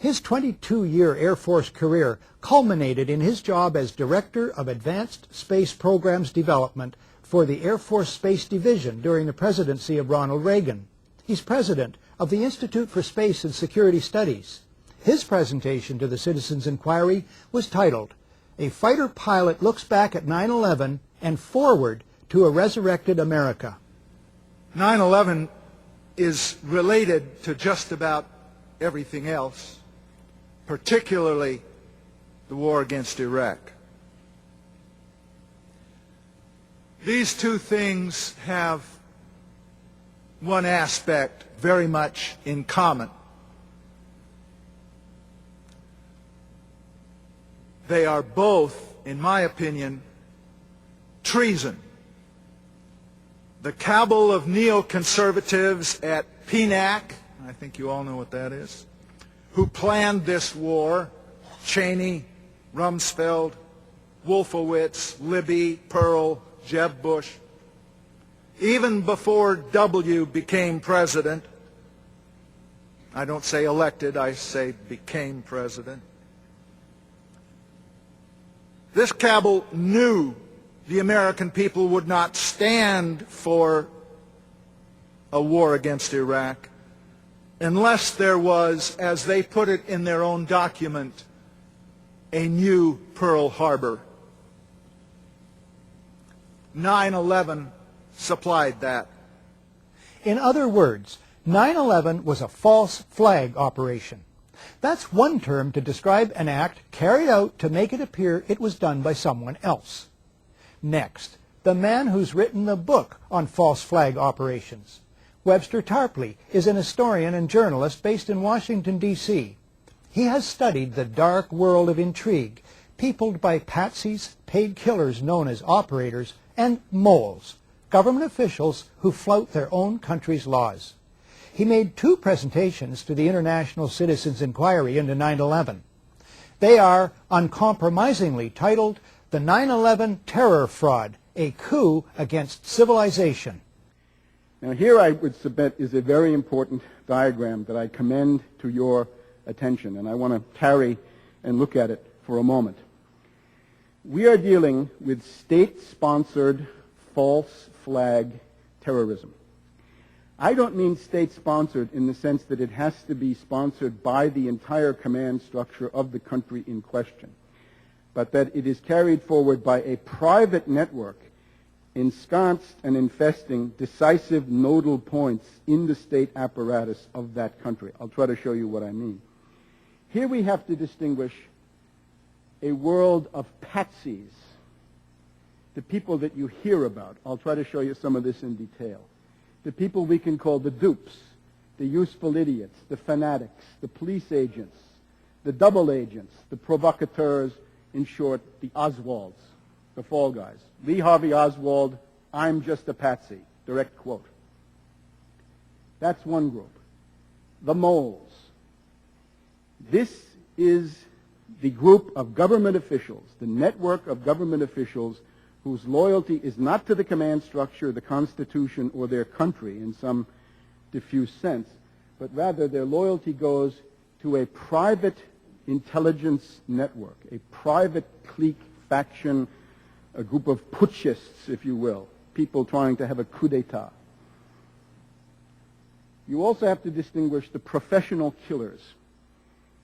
His 22-year Air Force career culminated in his job as Director of Advanced Space Programs Development for the Air Force Space Division during the presidency of Ronald Reagan. He's president of the Institute for Space and Security Studies. His presentation to the Citizens Inquiry was titled, "A Fighter Pilot Looks Back at 9/11 and Forward to a Resurrected America." 9/11 is related to just about everything else, particularly the war against Iraq. These two things have one aspect very much in common. They are both, in my opinion, treason. The cabal of neoconservatives at PNAC, I think you all know what that is, who planned this war, Cheney, Rumsfeld, Wolfowitz, Libby, Pearl, Jeb Bush, even before W became president. I don't say elected, I say became president. This cabal knew the American people would not stand for a war against Iraq unless there was, as they put it in their own document, a new Pearl Harbor. 9/11 supplied that. In other words, 9/11 was a false flag operation. That's one term to describe an act carried out to make it appear it was done by someone else. Next, the man who's written the book on false flag operations. Webster Tarpley is an historian and journalist based in Washington, D.C. He has studied the dark world of intrigue, peopled by patsies, paid killers known as operators, and moles, government officials who flout their own country's laws. He made 2 presentations to the International Citizens Inquiry into 9/11. They are uncompromisingly titled "The 9/11 Terror Fraud, a Coup Against Civilization." Now here I would submit is a very important diagram that I commend to your attention, and I want to tarry and look at it for a moment. We are dealing with state-sponsored false flag terrorism. I don't mean state-sponsored in the sense that it has to be sponsored by the entire command structure of the country in question, but that it is carried forward by a private network ensconced and infesting decisive nodal points in the state apparatus of that country. I'll try to show you what I mean. Here we have to distinguish a world of patsies, the people that you hear about. I'll try to show you some of this in detail. The people we can call the dupes, the useful idiots, the fanatics, the police agents, the double agents, the provocateurs, in short, the Oswalds, the fall guys. Lee Harvey Oswald, "I'm just a patsy," direct quote. That's one group. The moles. This is the group of government officials, the network of government officials whose loyalty is not to the command structure, the Constitution, or their country in some diffuse sense, but rather their loyalty goes to a private intelligence network, a private clique, faction, a group of putschists, if you will, people trying to have a coup d'etat. You also have to distinguish the professional killers.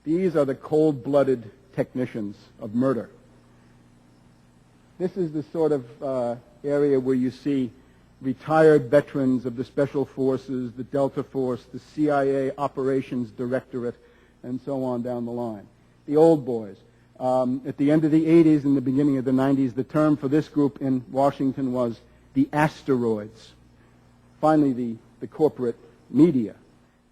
These are the cold-blooded technicians of murder. This is the sort of area where you see retired veterans of the Special Forces, the Delta Force, the CIA Operations Directorate, and so on down the line. The old boys. At the end of the 80s and the beginning of the 90s, the term for this group in Washington was the asteroids. Finally, the corporate media.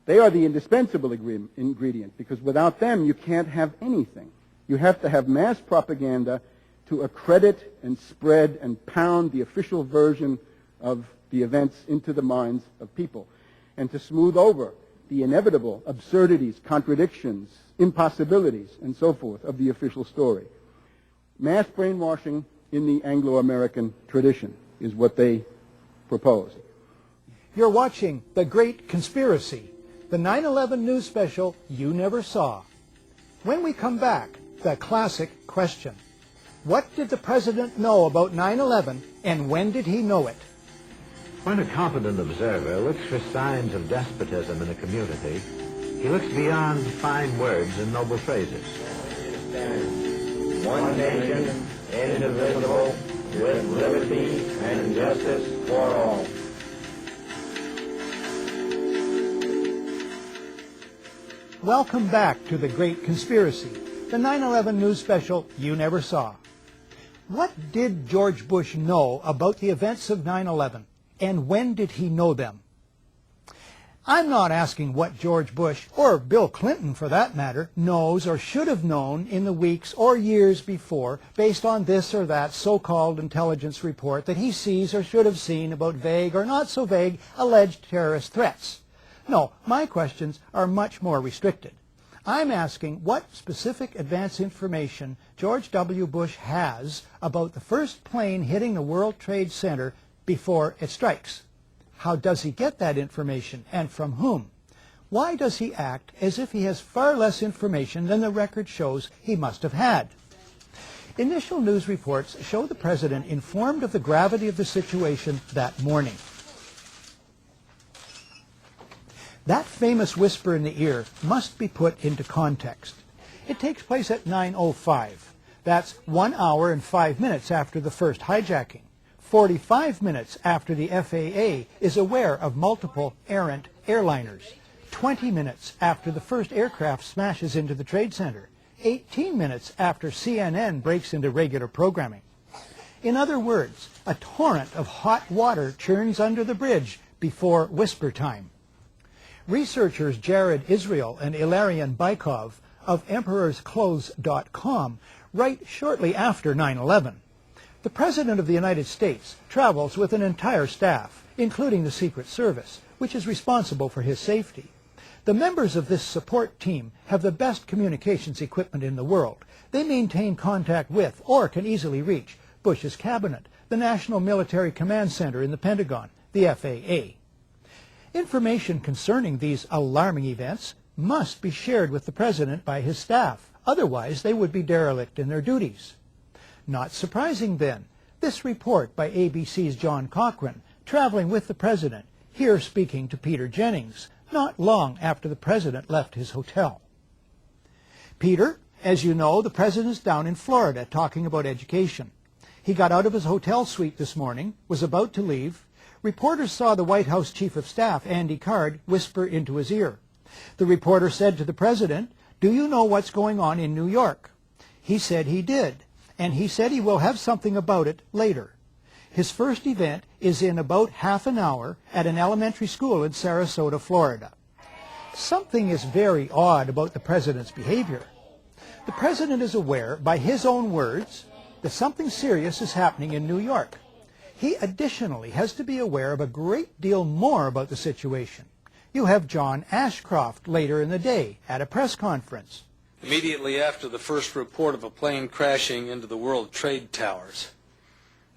They are the indispensable ingredient, because without them you can't have anything. You have to have mass propaganda to accredit and spread and pound the official version of the events into the minds of people, and to smooth over the inevitable absurdities, contradictions, impossibilities, and so forth of the official story. Mass brainwashing in the Anglo-American tradition is what they propose. You're watching The Great Conspiracy, the 9/11 news special you never saw. When we come back, the classic question. What did the President know about 9/11, and when did he know it? When a competent observer looks for signs of despotism in a community, he looks beyond fine words and noble phrases. One nation, indivisible, with liberty and justice for all. Welcome back to The Great Conspiracy, the 9/11 news special you never saw. What did George Bush know about the events of 9/11, and when did he know them? I'm not asking what George Bush, or Bill Clinton for that matter, knows or should have known in the weeks or years before based on this or that so-called intelligence report that he sees or should have seen about vague or not so vague alleged terrorist threats. No, my questions are much more restricted. I'm asking what specific advance information George W. Bush has about the first plane hitting the World Trade Center before it strikes. How does he get that information, and from whom? Why does he act as if he has far less information than the record shows he must have had? Initial news reports show the President informed of the gravity of the situation that morning. That famous whisper in the ear must be put into context. It takes place at 9:05. That's 1 hour and 5 minutes after the first hijacking. 45 minutes after the FAA is aware of multiple errant airliners. 20 minutes after the first aircraft smashes into the Trade Center. 18 minutes after CNN breaks into regular programming. In other words, a torrent of hot water churns under the bridge before whisper time. Researchers Jared Israel and Ilarion Bykov of EmperorsClothes.com write shortly after 9/11. The President of the United States travels with an entire staff, including the Secret Service, which is responsible for his safety. The members of this support team have the best communications equipment in the world. They maintain contact with, or can easily reach, Bush's cabinet, the National Military Command Center in the Pentagon, the FAA. Information concerning these alarming events must be shared with the President by his staff. Otherwise, they would be derelict in their duties. Not surprising, then, this report by ABC's John Cochrane, traveling with the President, here speaking to Peter Jennings, not long after the President left his hotel. Peter, as you know, the President is down in Florida talking about education. He got out of his hotel suite this morning, was about to leave. Reporters saw the White House Chief of Staff, Andy Card, whisper into his ear. The reporter said to the President, "Do you know what's going on in New York?" He said he did, and he said he will have something about it later. His first event is in about half an hour at an elementary school in Sarasota, Florida. Something is very odd about the President's behavior. The President is aware, by his own words, that something serious is happening in New York. He additionally has to be aware of a great deal more about the situation. You have John Ashcroft later in the day at a press conference. Immediately after the first report of a plane crashing into the World Trade Towers,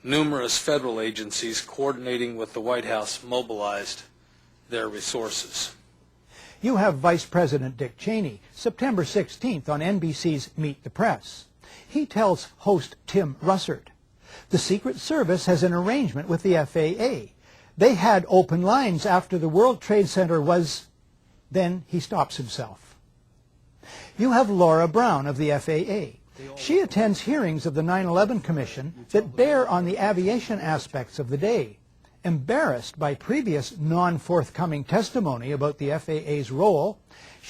numerous federal agencies coordinating with the White House mobilized their resources. You have Vice President Dick Cheney, September 16th on NBC's Meet the Press. He tells host Tim Russert, the Secret Service has an arrangement with the FAA. They had open lines after the World Trade Center was... Then he stops himself. You have Laura Brown of the FAA. She attends hearings of the 9/11 Commission that bear on the aviation aspects of the day. Embarrassed by previous non-forthcoming testimony about the FAA's role,